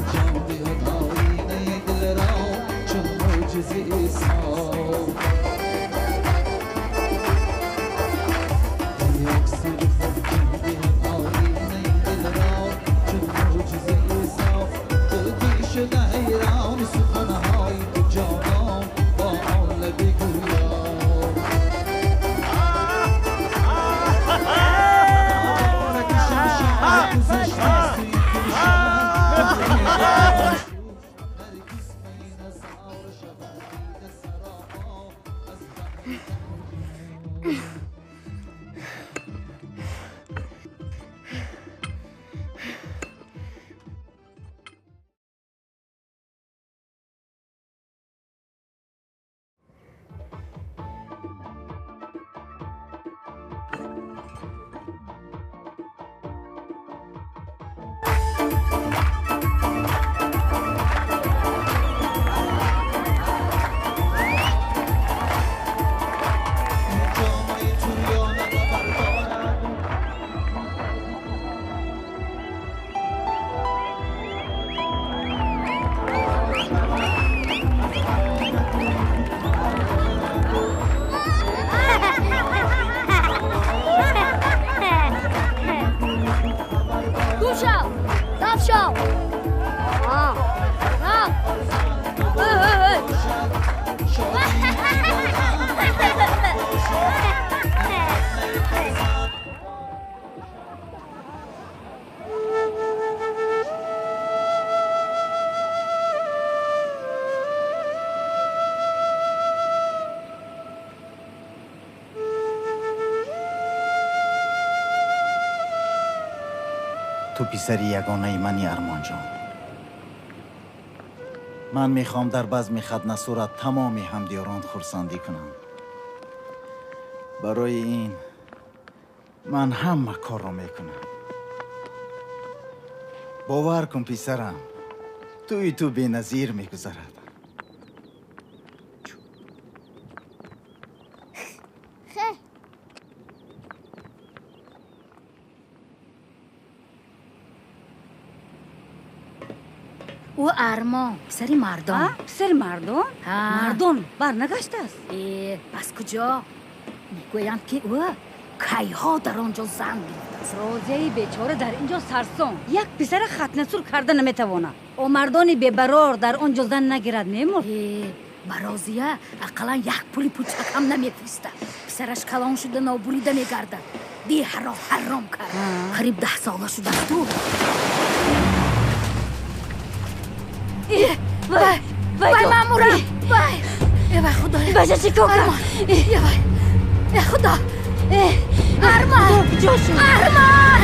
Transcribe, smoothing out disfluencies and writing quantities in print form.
انجام بیاد آینه دل را چون معجزه عیسی تو پسری یگانه منی ارمان جان. من میخوام در بزم ختنه صورت تمامی همدیاران خرسندی کنم. برای این من همه کار رو میکنم. باور کن پسرم، تو بی نظیر میگذرد. او ارمان پسری مردان. پسر مردان؟ مردان برنگشته است. از کجا؟ میگویند که او کیها در آنجا زن گرفته است. رازی بیچاره در اینجا سرسان یک پسر ختنه سور کرده نمیتواند. او مردانی بی‌برار در آنجا زن نگیرد میمرد. برازیه اقلا یک پولی پوچک هم نمیفرسته. پسرش کلان شده نابولیده میگردد. دیه را حرام کرد. قریب 10 ساله شده است. وای مامورم وای خدا بچه چی کن وای خدا ارمان ارمان